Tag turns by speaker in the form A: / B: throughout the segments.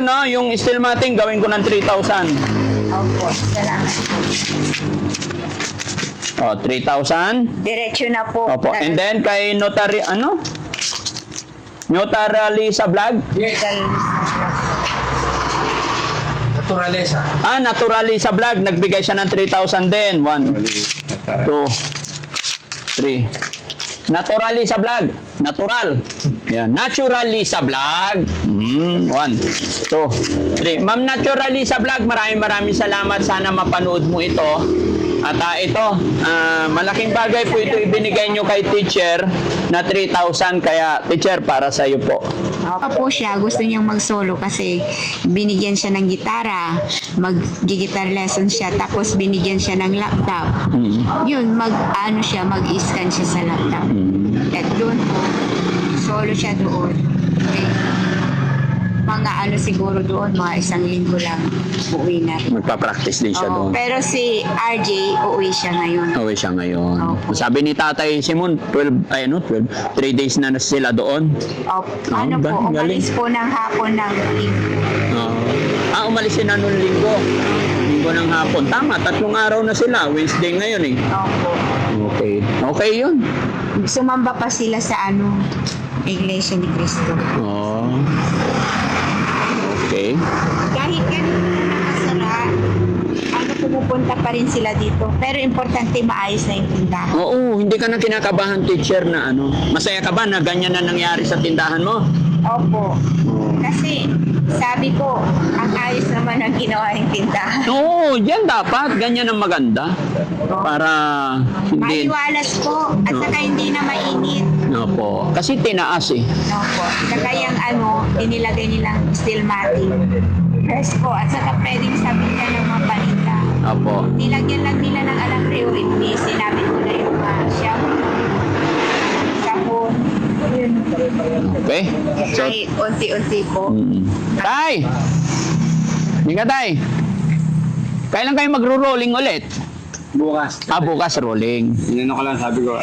A: No, yung steel matting, gawin ko ng 3,000.
B: Opo, salamat.
A: O, 3,000.
B: Diretso na po.
A: Opo. And then, kay notary, ano? Notary sa vlog?
C: Naturalesa.
A: Naturally sa vlog, nagbigay siya ng 3,000 din. 1, 2, 3. Naturally sa vlog. Natural. Yan. Naturally sa vlog. 1, 2, 3. Ma'am Naturally sa vlog, maraming salamat. Sana mapanood mo ito. At ito, malaking bagay po ito ibinigay nyo kay teacher na 3,000. Kaya teacher, para sa iyo po.
B: Opo siya, gusto niyang mag-solo kasi binigyan siya ng gitara, mag-gitar lesson siya, tapos binigyan siya ng laptop. Yun, mag-scan siya sa laptop. At doon po, solo siya doon. Okay. Mga siguro doon, mga 1 linggo lang, uuwi na rin.
A: Magpa-practice din siya doon.
B: Pero si RJ, uuwi siya ngayon.
A: Uwi siya ngayon.
B: Opo.
A: Sabi ni Tatay Simon, 3 days na sila doon. Galing.
B: Umalis po ng hapon ng linggo.
A: Umalis sila noong linggo. Linggo ng hapon. Tama, 3 araw na sila. Wednesday ngayon eh.
B: Opo.
A: Okay. Okay yun.
B: Sumamba pa sila sa Iglesia ni Cristo.
A: Oh. Okay.
B: Kahit ganito na nakasara, pumupunta pa rin sila dito. Pero importante maayos na yung tindahan.
A: Oo, hindi ka na kinakabahan, teacher, na Masaya ka ba na ganyan na nangyari sa tindahan mo?
B: Opo. Kasi sabi ko, ang ayos naman ang ginawa ng tindahan.
A: Oo, yan dapat. Ganyan ang maganda. Para hindi...
B: Maliwalas po. At saka hindi na mainit.
A: Opo. Kasi tinaas eh.
B: Opo. Saka yung inilagay nilang steel matting. Fresh po. At saka pwedeng sabihin ka ng mga paninda.
A: Opo.
B: Nilagyan lang nila ng alambre o hindi. Sinabi ko na yung shampoo. Sabon.
A: Okay. So,
B: Ay, unti-unti po.
A: Tay! Hindi ka, Tay. Kailan kayo magro-rolling ulit?
C: Bukas.
A: Bukas rolling.
C: Inano ko lang, sabi ko.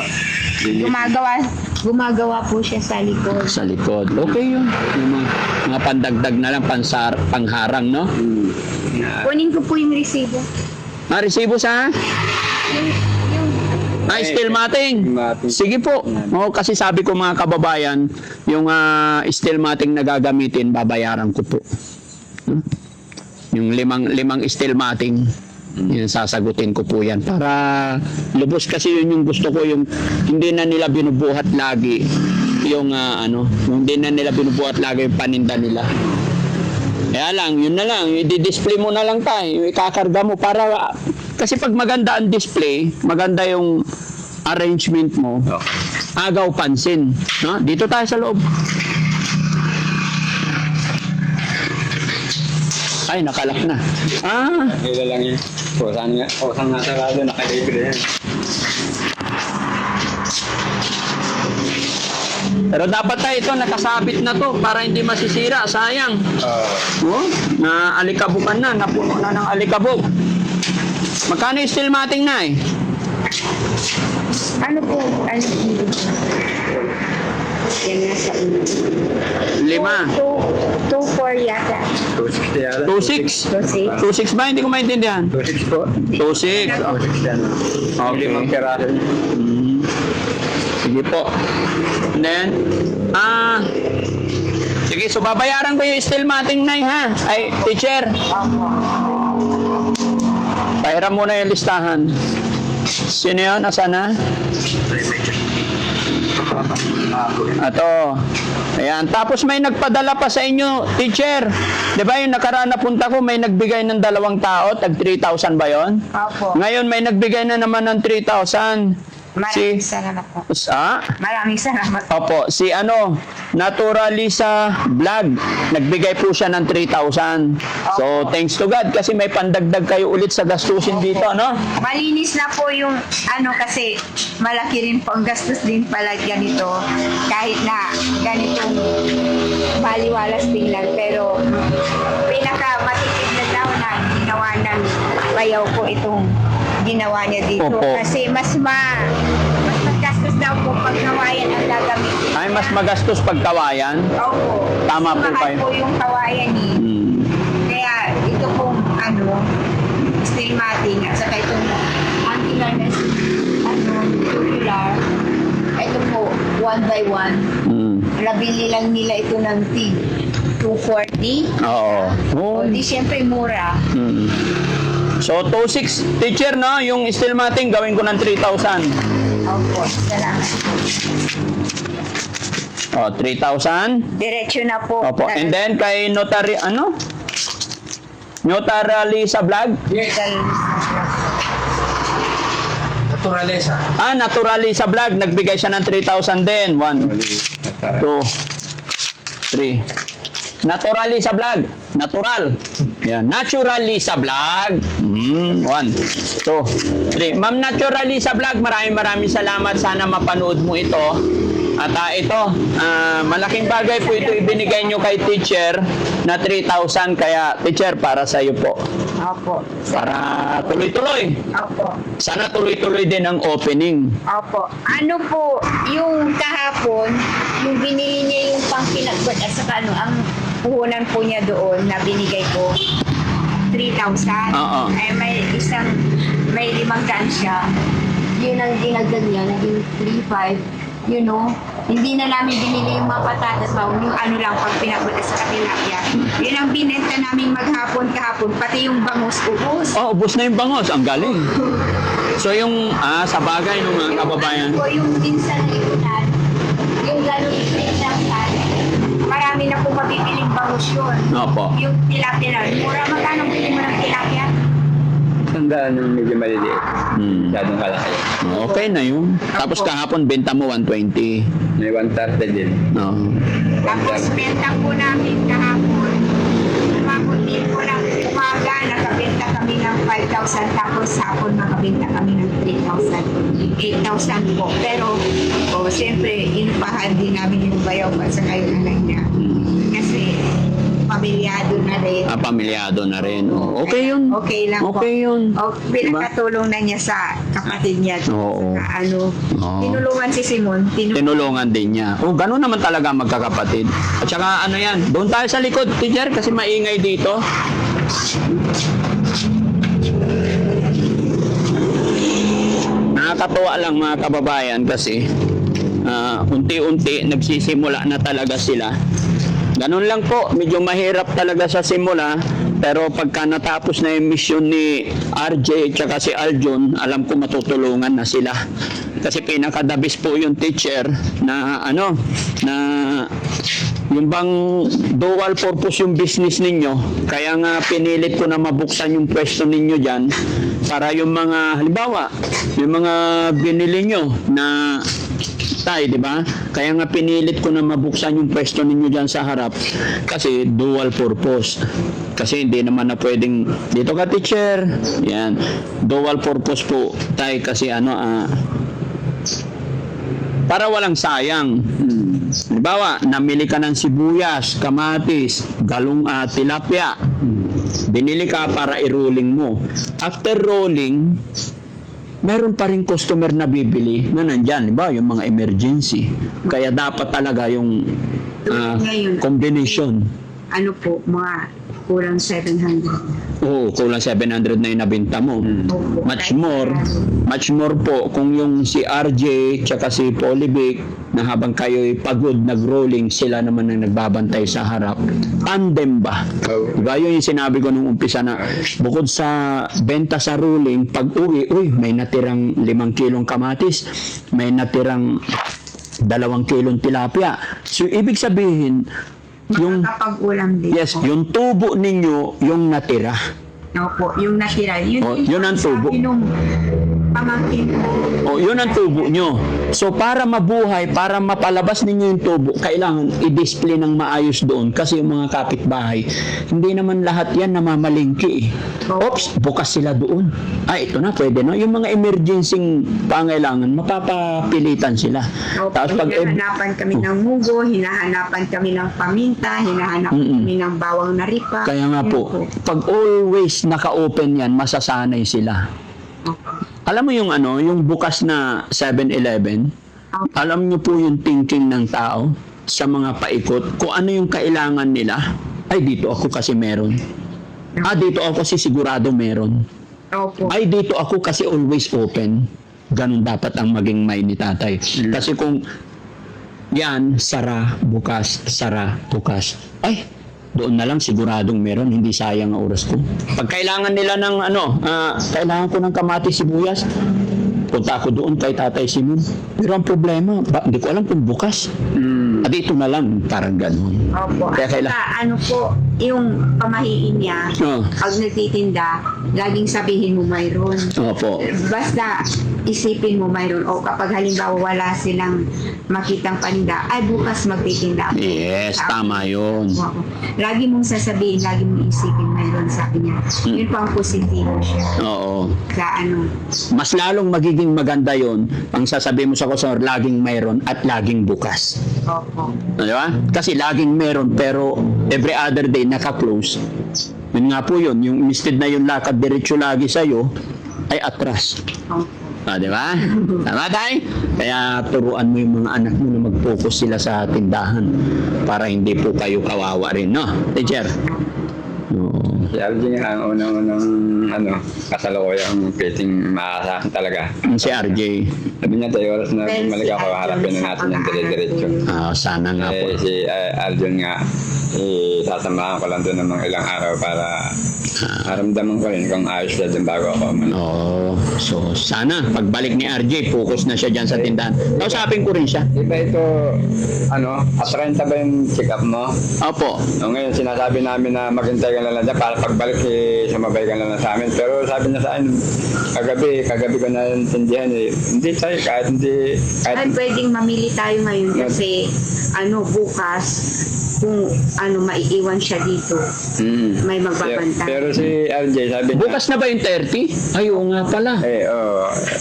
B: Gumagawa po siya sa likod.
A: Sa likod. Okay yun. Yung mga pandagdag na lang, pangharang, no?
B: Kunin ko po yung resibo.
A: Resibo sa? Steel matting. Sige po. Kasi sabi ko mga kababayan, yung steel matting na gagamitin, babayaran ko po. Yung limang steel matting, yun, sasagutin ko po yan. Para lubos kasi yun yung gusto ko, yung hindi na nila binubuhat lagi yung hindi na nila binubuhat lagi yung paninda nila. Kaya lang, yun na lang, i-display mo na lang tayo, ikakarga mo para, kasi pag maganda ang display, maganda yung arrangement mo, agaw pansin. No? Dito tayo sa loob. Ay, nakalak na.
C: Ila lang yun. Saan nga sarado, nakalibre yan.
A: Pero dapat tayo ito, nakasabit na to para hindi masisira. Sayang. Na alikabukan na, napuno na ng alikabok. Magkano yung steel matting na eh?
B: Ano po? Yan nasa
A: 5.
B: 2-4 yata.
C: 260 yata.
A: 2.6? 2.6 ba? Hindi ko maintindihan.
C: 260 po.
A: 2.6.
C: 260 yan.
A: Okay.
C: 5 piraso.
A: Sige po. And then, sige, so babayaran ko yung steel matting na ha. Ay, teacher. Pahiram muna yung listahan. Sino yun? Asan na? Ato. Ayan. Tapos may nagpadala pa sa inyo, teacher. Di ba yung nakaraan na punta ko, may nagbigay ng 2 tao, tag 3,000 ba yun?
B: Opo.
A: Ngayon may nagbigay na naman ng 3,000.
B: Maraming salamat po. Maraming salamat.
A: Opo, si Naturally sa vlog, nagbigay po siya ng 3,000. So, thanks to God kasi may pandagdag kayo ulit sa gastusin dito, no?
B: Malinis na po yung kasi malaki rin po ang gastos din pala ganito. Kahit na ganitong baliwalas tingnan. Pero pinaka-matipid na daw na ginawa ng bayaw ko itong ginawa niya dito.
A: Opo.
B: Kasi mas magastos daw po pag kawayan ang gagamitin.
A: Ay, mas magastos pag kawayan.
B: Opo.
A: Tama po
B: Mahal
A: kayo.
B: po yung kawayan eh. steel matting at saka itong angular na tubular. Ito po, 1 by 1. Nabili lang nila ito ng tig 240.
A: Oo. Oh.
B: O di syempre mura.
A: So, 2.6 teacher, no? Yung steel matting, gawin ko ng 3,000.
B: Opo, salamat.
A: Oh, 3,000.
B: Diretso na po.
A: Opo. And then, kay notary, ano? Notary sa vlog?
C: Naturalesa.
A: Naturally sa vlog, nagbigay siya ng 3,000 din. 1, 2, 3. Naturally sa vlog. Natural. Yan. Naturally sa vlog. 1, 2, 3. Ma'am, naturally sa vlog, maraming salamat. Sana mapanood mo ito. At ito, malaking bagay po ito ibinigay nyo kay teacher na 3,000. Kaya, teacher, para sa iyo po.
B: Opo.
A: Para tuloy-tuloy.
B: Opo.
A: Sana tuloy-tuloy din ang opening.
B: Opo. Ano po, yung kahapon, yung binili niya yung pang-pinagbat at saka ano, ang puhunan po niya doon na binigay ko, 3,000.
A: Oo.
B: Ay may 500 siya. Yun ang dinagdag niya, naging 3,500. You know, hindi na namin binili yung mga patatas, yung ano lang, pag pinagbat sa tilapia. Yun ang binenta namin maghapon kahapon, pati yung bangus ubos.
A: Oh, ubos na yung bangos. Ang galing. So yung, sa bagay ng mga kababayan.
B: Yung, yung minsan likunan, yung gano'ng lang marami na po mabibiling bangus yun.
A: Opo.
B: Yung tilapia na, mura magkano bili mo ng tilapia?
C: Sandaan yung medyo maliliit. Masyadong kalaki.
A: Okay na yun. Tapos kahapon, benta mo 120.
C: May 130 din.
A: No.
B: Tapos benta po namin kahapon. Umabot din po ng umaga, nakabenta kami ng 5,000. Tapos hapon nakabenta kami ng 3,000. 8,000 po. Pero, siyempre, inupahan din namin yung bayaw at saka yung anak niya. Kasi, pamilyado na rin.
A: Pamilyado na rin. Oh, okay yun.
B: Okay lang po.
A: Okay yun.
B: Pinakatulong na niya sa kapatid niya.
A: Oo.
B: Oo.
A: Oo.
B: Tinulungan si Simon.
A: Tinulungan din niya. Oh, ganun naman talaga magkakapatid. At saka ano yan, doon tayo sa likod, teacher, kasi maingay dito. Nakakatuwa lang mga kababayan kasi unti-unti nagsisimula na talaga sila. Ganun lang po, medyo mahirap talaga sa simula, pero pagka natapos na yung mission ni RJ tsaka si Aljon, alam ko matutulungan na sila. Kasi pinakadabis po yung teacher na yung bang dual purpose yung business ninyo, kaya nga pinilit ko na mabuksan yung pwesto ninyo dyan para yung mga, halimbawa, yung mga binili nyo na di ba? Kaya nga pinilit ko na mabuksan yung pwesto ninyo dyan sa harap kasi dual purpose. Kasi hindi naman na pwedeng dito ka teacher. Yan. Dual purpose po tayo kasi para walang sayang. Halimbawa, namili ka ng sibuyas, kamatis, galong tilapia. Binili ka para i-rolling mo. After rolling, meron pa rin customer na bibili na nandyan, diba? Yung mga emergency. Kaya dapat talaga yung combination.
B: Ano po, mga kulang 700.
A: Oo, kulang 700 na yung nabinta mo. Much more po kung yung si RJ tsaka si Polivic na habang kayo'y pagod nag-rolling, sila naman ang nagbabantay sa harap. Tandem ba? Diba yun yung sinabi ko nung umpisa na bukod sa benta sa rolling, pag uwi, may natirang 5 kilong kamatis, may natirang 2 kilong tilapia. So, ibig sabihin, yung
B: Makakapag-ulam din.
A: yes, yung tubo ninyo, yung natira.
B: Opo, yung natira. Yun
A: ang tubo.
B: Nung pamangkin ko.
A: Yun ang tubo nyo. So, para mabuhay, para mapalabas ninyo yung tubo, kailangan i-display ng maayos doon kasi yung mga kapitbahay, hindi naman lahat yan namamalingki. Oops, bukas sila doon. Ito na, pwede na. Yung mga emergency pangailangan, mapapilitan sila. Tapos pag
B: hinahanapan kami ng mugo, hinahanapan kami ng paminta, hinahanapan kami ng bawang na ripa.
A: Kaya nga po, pag always naka-open yan, masasanay sila. Alam mo yung yung bukas na 7-Eleven, alam niyo po yung thinking ng tao sa mga paikot, kung ano yung kailangan nila, dito ako kasi meron. Dito ako kasi sigurado meron.
B: Opo.
A: Ay, dito ako kasi always open. Ganun dapat ang maging mind ni tatay. Kasi kung yan, sara, bukas, ay, doon na lang siguradong meron, hindi sayang ang oras ko. Pag kailangan nila ng kailangan ko ng kamatis, sibuyas, punta ako doon kay Tatay Simon. Pero ang problema, hindi ko alam kung bukas. Dito na lang, parang ganun.
B: Opo.
A: Kaya
B: At saka, ano po, yung pamahiin niya,
A: Oh.
B: pag nagtitinda, laging sabihin mo mayroon.
A: Opo.
B: Basta isipin mo mayroon. O kapag halimbawa wala silang makitang paninda, ay bukas magtitinda ako.
A: Yes, tama yun.
B: Opo. Lagi mong sasabihin, lagi mong isipin mayroon, sabi niya. Yun po ang positibo siya.
A: Oo.
B: Sa ano,
A: Mas lalong magiging maganda yon ang sasabihin mo sa customer, laging mayroon at laging bukas.
B: opo.
A: Di ba? Kasi laging meron pero every other day naka-close. Yun nga po yun. Yung instead na yung lakad diretso lagi sa'yo, ay atras.
B: Opo.
A: Di ba? Tama tayo? Kaya turuan mo yung mga anak mo na mag-focus sila sa tindahan para hindi po kayo kawawa rin, no? Teacher? Oo.
C: Si RJ nga ang unang kasalukuyang piting maaasahan talaga.
A: Si RJ.
C: Sabi niya tayo oras na
B: Well,
C: bumalik
B: si
C: ako,
B: Arjun
C: harapin na
B: sa
C: natin yung dire-diretso.
A: Sana nga po.
C: Si Arjun nga, sasamahan ko lang doon ng mga ilang araw para maramdaman ko rin kung ayos siya doon bago ako.
A: Oo. So, sana, pagbalik ni RJ, focus na siya dyan sa tindahan. Kausapin ko rin siya.
C: Di ba ito, atrenta ba yung check-up mo?
A: Opo.
C: O ngayon, sinasabi namin na maghintay ka na lang dyan para pagbalik sumabay ka na lang sa amin. Pero sabi niya sa akin, kagabi ko na intindihan hindi tayo, kahit
B: Ay, pwedeng mamili tayo ngayon kasi bukas kung maiiwan siya dito, may magbabantay.
C: Pero si RJ, sabi niya,
A: Bukas na ba yung 30? Ay, oo nga pala.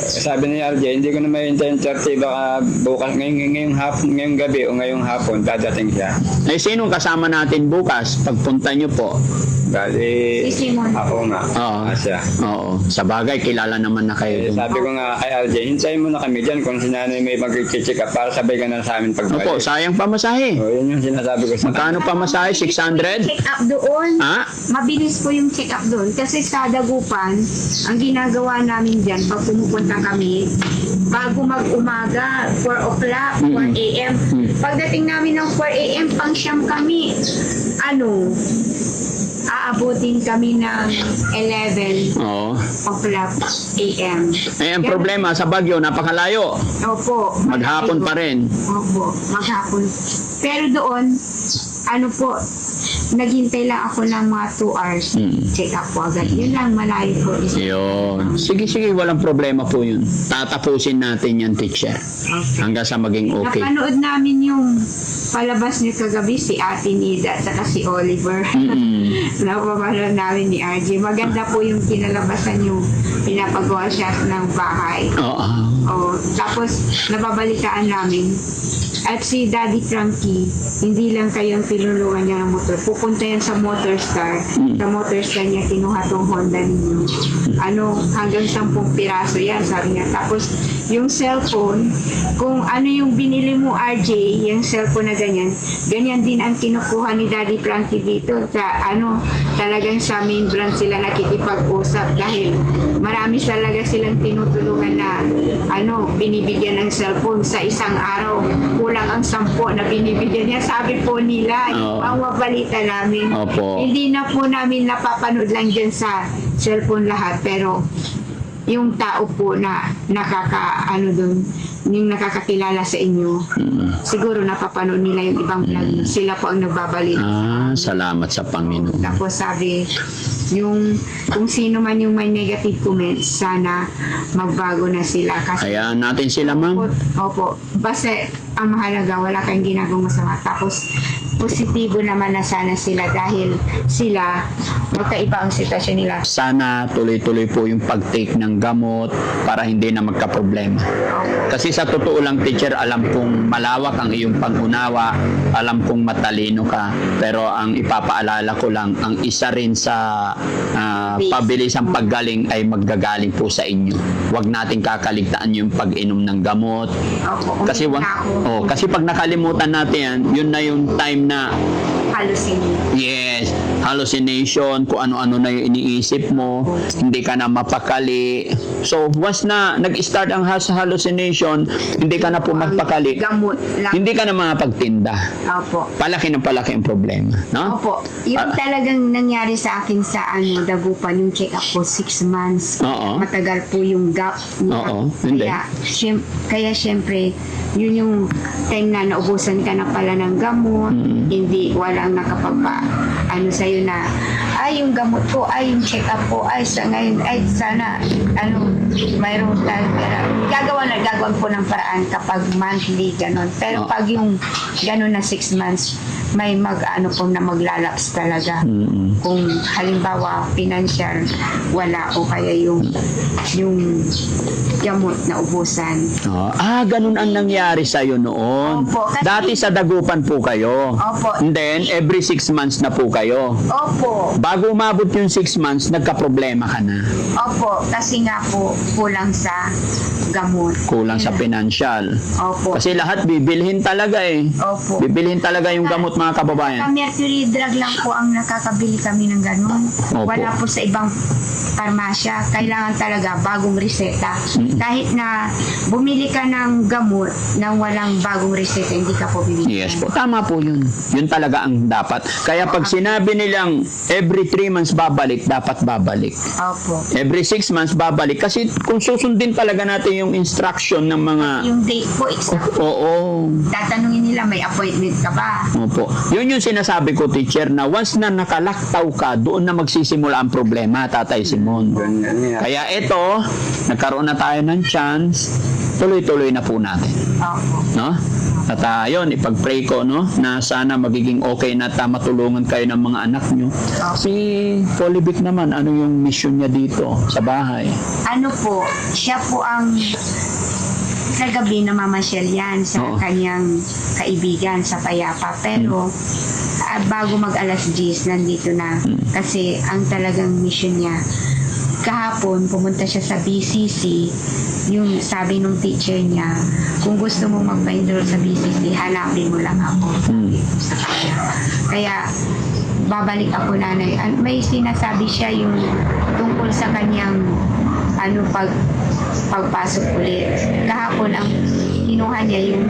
C: sabi ni RJ, hindi ko na may yung 30, baka bukas, ngayong gabi o ngayong hapon, dadating siya.
A: Ay, sinong kasama natin bukas? Pagpunta nyo po.
C: Bali,
B: Si Simon.
C: ako nga,
A: Oo.
C: siya.
A: Oo. Sa bagay, kilala naman na kayo. Dun.
C: Sabi ko nga kay RJ, hintayin mo na kami dyan kung si nanay may mag-check up para sabay ka na sa amin pagbalik.
A: Opo, sayang pamasahe.
C: Yun yung sinasabi ko sa
A: Magkano pamasahe? 600?
B: Check up doon.
A: Ha?
B: Mabilis po yung check up doon. Kasi sa Dagupan, ang ginagawa namin dyan, pag pumupunta kami, bago mag-umaga, 4 o'clock, 4 a.m. Pagdating namin ng 4 a.m., pang-siyam kami. Aabutin kami ng 11
A: Oo.
B: o'clock a.m.
A: Eh, ang problema sa Baguio, napakalayo.
B: Opo.
A: Maghapon pa rin.
B: Opo, maghapon. Pero doon, naghintay lang ako ng mga 2 hours. Check up po agad. Yun lang, malayo po.
A: Yun. Sige, walang problema po yun. Tatapusin natin yan, teacher.
B: Okay.
A: Hanggang sa maging okay.
B: Napanood namin yung palabas niyo kagabi, si Ate Nida at saka si Oliver. Napapanood namin ni RJ. Maganda po yung kinalabasan yung pinapagawa siya ng bahay.
A: Oo.
B: Tapos nababalitaan namin at si Daddy Frankie, hindi lang kayo ang tinulungan niya ng motor. Pupunta yan sa Motorstar. Sa Motorstar niya kinuha tong Honda ninyo. Hanggang 10 piraso yan, sabi niya. Tapos yung cellphone, kung ano yung binili mo RJ, yung cellphone na ganyan din ang kinukuha ni Daddy Frankie dito. Talagang sa main brand sila nakikipag-usap dahil marami talaga silang tinutulungan na binibigyan ng cellphone sa isang araw. Kulang ang 10 na binibigyan niya. Sabi po nila, ang mabalita namin.
A: Opo.
B: Hindi na po namin napapanood lang dyan sa cellphone lahat, pero yung tao po na yung nakakakilala sa inyo, siguro napapanood nila yung ibang vlog. Sila po ang nagbabalita.
A: Salamat sa Panginoon.
B: Tapos sabi, kung sino man yung may negative comments, sana magbago na sila. Kasi
A: Hayaan natin sila, ma'am.
B: Opo. Basta ang mahalaga, wala kang ginagawang masama. Tapos, positibo naman na sana sila dahil sila, magkaiba ang sitwasyon nila.
A: Sana tuloy-tuloy po yung pag-take ng gamot para hindi na magka-problema. Kasi sa totoo lang, teacher, alam kong malawak ang iyong pag-unawa, alam kong matalino ka, pero ang ipapaalala ko lang, ang isa rin sa pabilisang paggaling ay maggagaling po sa inyo. Huwag nating kakaligtaan yung pag-inom ng gamot.
B: Opo.
A: Kasi pag nakalimutan natin yan, yun na yung time na
B: hallucinate.
A: Yes, hallucination, kung ano-ano na yung iniisip mo, hindi ka na mapakali. So, once na nag-start ang hallucination, hindi ka na po magpakali,
B: Gamot lang.
A: hindi ka na mapagtinda.
B: Opo.
A: Palaki ng palaki ang problema, no?
B: Opo. Yung talagang nangyari sa akin sa Dagupan, yung check-up ko 6 months.
A: Oo.
B: Matagal po yung gap.
A: Oo, hindi.
B: Kaya syempre, yun yung time na naubusan ka na pala ng gamot, hindi, walang ano sa'yo na, ay, yung gamot ko, ay, yung check-up ko, ay, sa ngayon, ay, sana, mayroon gagawan po ng paraan kapag monthly, ganon. Pero
A: Oo.
B: pag yung ganon na 6 months, may maglalaps talaga. Kung halimbawa, financial, wala, o kaya yung gamot na ubusan.
A: Ganun ang nangyari sa'yo noon.
B: Opo, kasi-
A: Dati sa Dagupan po kayo.
B: Opo.
A: And then, every 6 months na po kayo.
B: Opo.
A: Bago umabot yung 6 months, nagka-problema ka na.
B: Opo, kasi nga po, kulang sa gamot.
A: Kulang sa financial.
B: Opo.
A: Kasi lahat bibilhin talaga eh.
B: Opo.
A: Bibilhin talaga yung gamot, mga kababayan.
B: Sa mercury drug lang po ang nakakabili kami ng ganun.
A: Opo.
B: Wala po sa ibang parmasya. Kailangan talaga bagong reseta. Kahit na bumili ka ng gamot nang walang bagong reseta, hindi ka po bibili.
A: Yes po. Tama po yun. Yun talaga ang dapat. Kaya pag sinabi nilang every 3 months babalik, dapat babalik.
B: Opo.
A: Every 6 months babalik. Kasi kung susundin talaga natin yung instruction ng mga...
B: Yung date po, exact.
A: Oo.
B: Tatanungin nila, may appointment ka ba?
A: Opo. Yun yung sinasabi ko, teacher, na once na nakalaktaw ka, doon na magsisimula ang problema, Tatay Simon.
C: Ganyan yan.
A: Kaya ito, nagkaroon na tayo ng chance, tuloy-tuloy na po natin.
B: Opo.
A: No? At yun, ipag-pray ko, no, na sana magiging okay na matulungan kayo ng mga anak nyo. Si Polibic naman, ano yung mission niya dito sa bahay?
B: Ano po, siya po ang sa gabi namamasyal yan sa
A: Oo.
B: kanyang kaibigan sa Payapa. Pero bago mag alas 10, nandito na. Kasi ang talagang mission niya, kahapon pumunta siya sa BCC, yung sabi nung teacher niya, kung gusto mo magpa-enroll sa BCC, hanapin mo lang ako. Sabi ko sa kanya. Kaya babalik ako, nanay. May sinasabi siya yung tungkol sa kanyang pagpasok ulit. Kahapon ang kinuha niya yung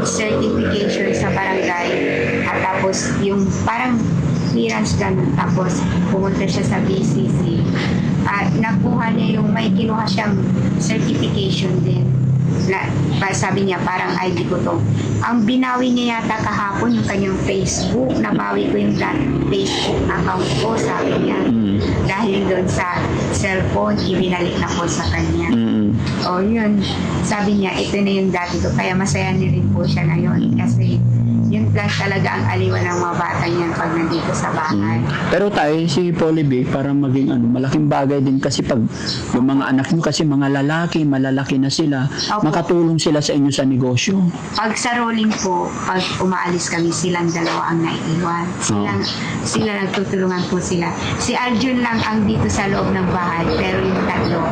B: certification sa barangay at tapos yung parang clearance ganun, tapos pumunta siya sa BCC at nakuha niya yung may kinuha siyang certification din na sabi niya parang ID ko to. Ang binawi niya yata kahapon yung kanyang Facebook, nabawi ko yung Facebook account ko, sabi niya. Dahil doon sa cellphone, ibinalik na po sa kanya. O yun, sabi niya, ito na yung dati ko. Kaya masaya niya rin po siya ngayon. Kasi yun lang talaga ang aliwan ng mga bata niyan pag nandito sa bahay.
A: Pero tayo, si Polibic, parang maging malaking bagay din kasi pag yung mga anak nyo, kasi mga lalaki, malalaki na sila,
B: Opo.
A: makatulong sila sa inyo sa negosyo.
B: Pag sa rolling po, pag umaalis kami, silang dalawa ang naiiwan. Sila nagtutulungan po sila. Si Arjun lang ang dito sa loob ng bahay, pero yung tatlo,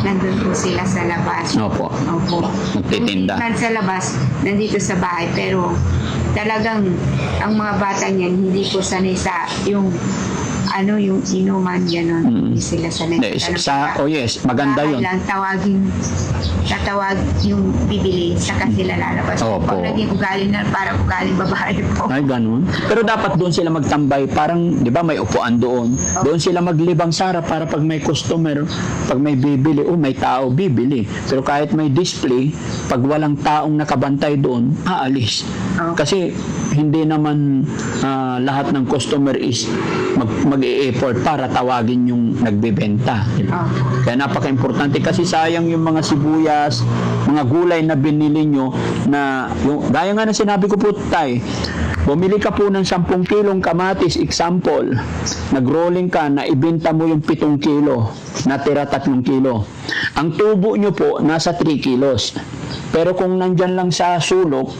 B: nandun po sila sa labas.
A: Opo.
B: Opo.
A: Nagtitinda.
B: Hindi man sa labas, nandito sa bahay, pero talagang ang mga bata niyan, hindi po sanay sa yung yung inuman, gano'n. Hindi sila sanay.
A: Yes, maganda yun.
B: Lang tatawag yung bibili, saka sila lalabas.
A: Opo.
B: Pag naging ugali na, parang ugaling babae po.
A: Ay, ganun. Pero dapat doon sila magtambay. Parang, di ba, may upuan doon. Doon sila maglibang sara para pag may customer, pag may bibili, may tao, bibili. Pero kahit may display, pag walang taong nakabantay doon, aalis. Kasi, hindi naman lahat ng customer is mag-e-effort para tawagin yung nagbebenta. Kaya napaka-importante kasi sayang yung mga sibuyas, mga gulay na binili nyo na, gaya nga na sinabi ko po, Tay, bumili ka po ng 10 kilong kamatis, example, nag-rolling ka, na ibenta mo yung 7 kilo, natira 3 kilo. Ang tubo nyo po, nasa 3 kilos. Pero kung nandyan lang sa sulok,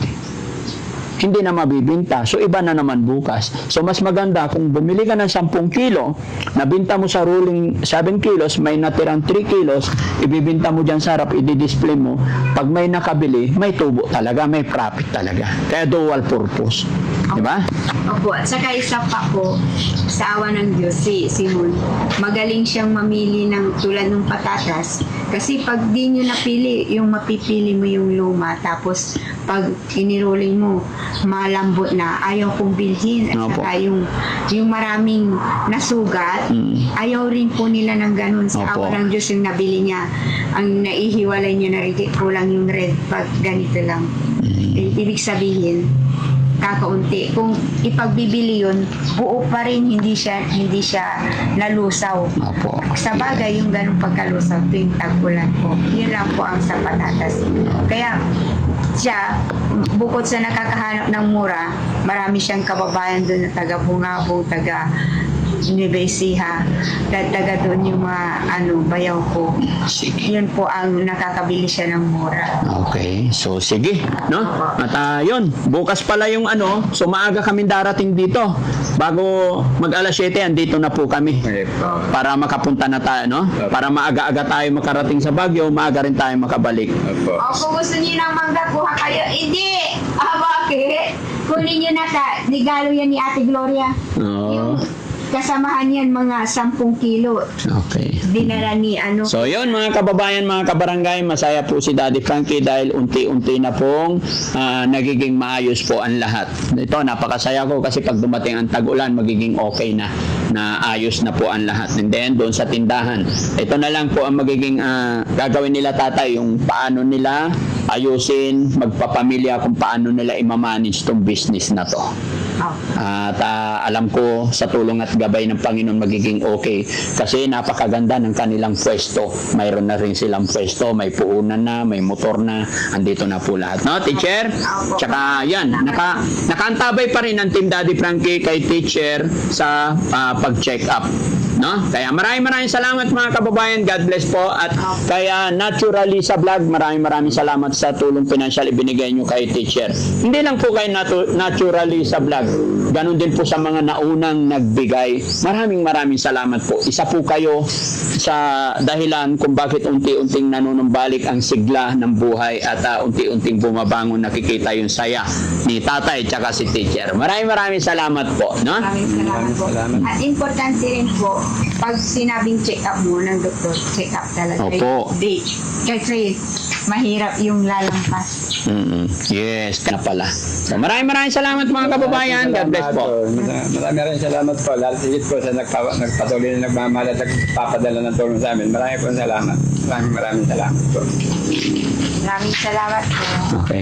A: hindi na mabibinta. So, iba na naman bukas. So, mas maganda kung bumili ka ng 10 kilo, nabinta mo sa rolling 7 kilos, may natirang 3 kilos, ibibinta mo dyan sa harap, i-display mo. Pag may nakabili, may tubo talaga, may profit talaga. Kaya dual purpose. Di ba?
B: Opo, at saka isa pa po, sa awa ng Diyos, si Simon, magaling siyang mamili ng tulad ng patatas. Kasi pag di nyo napili, yung mapipili mo yung luma, tapos pag iniroling mo, malambot na, ayaw kong bilhin. At
A: Opo.
B: saka yung maraming nasugat, ayaw rin po nila ng ganun. Sa
A: Opo.
B: awa ng Diyos yung nabili niya, ang naihiwalay niya na rin, kulang yung red pag ganito lang. Ibig sabihin, kakaunti. Kung ipagbibili yun, buo pa rin, hindi siya nalusaw.
A: Opo.
B: Sa bagay, yung ganung pagkalusaw tuwing tag-ulan po, yun lang po ang sa patatas. Kaya, siya, bukod sa nakakahanap ng mura, marami siyang kababayan doon na taga-Bungabong, taga-Nueva taga doon yung mga bayaw ko.
A: Sige.
B: Yun po ang nakakabili siya ng mura.
A: Okay, so sige, no? At yun, bukas pala yung so maaga kami darating dito. Bago mag alas 7, andito na po kami.
C: Okay po.
A: Para makapunta na tayo, no? Para maaga-aga tayo makarating sa Baguio, maaga rin tayo makabalik.
C: Opo.
B: O kung gusto niyo ng mangga, kuha kayo. Hindi! Bakit? Kunin niyo na regalo yan ni Ate Gloria.
A: Oo.
B: Yung kasamahan yan, mga 10 kilo.
A: Okay.
B: Dinala ni
A: So yun mga kababayan, mga kabarangay, masaya po si Daddy Frankie dahil unti-unti na pong nagiging maayos po ang lahat. Ito, napakasaya ko kasi pag dumating ang tag-ulan, magiging okay na ayos na po ang lahat. And then doon sa tindahan, ito na lang po ang magiging gagawin nila tatay, yung paano nila ayusin, magpapamilya kung paano nila imamanage tong business na to. At alam ko sa tulong at gabay ng Panginoon magiging okay kasi napakaganda ng kanilang pwesto. Mayroon na rin silang pwesto, may puunan na, may motor na, andito na po lahat. No, teacher? Tsaka yan, nakaantabay pa rin ang Team Daddy Frankie kay teacher sa pag-check up. No? Kaya maraming salamat mga kababayan. God bless po. At kaya Naturally sa vlog, maraming salamat sa tulong pinansyal ibinigay nyo kay teacher. Hindi lang po kay Naturally sa vlog. Ganon din po sa mga naunang nagbigay. Maraming salamat po. Isa po kayo sa dahilan kung bakit unti-unting nanunumbalik ang sigla ng buhay at unti-unting bumabangon, nakikita yung saya ni tatay tsaka si teacher. Maraming salamat po. No?
B: Maraming salamat po.
C: Salamat.
B: At importante rin po, pag sinabing check up mo ng doktor, check up talaga.
A: Opo.
B: Kasi mahirap yung lalampas.
A: Yes, na pala. So maraming salamat mga kababayan. God bless po.
C: Maraming salamat po. Lalo higit po sa nagpatuloy na nagmamahal at nagpapadala ng tulong sa amin. Maraming salamat po.
B: Maraming salamat po.
A: Okay.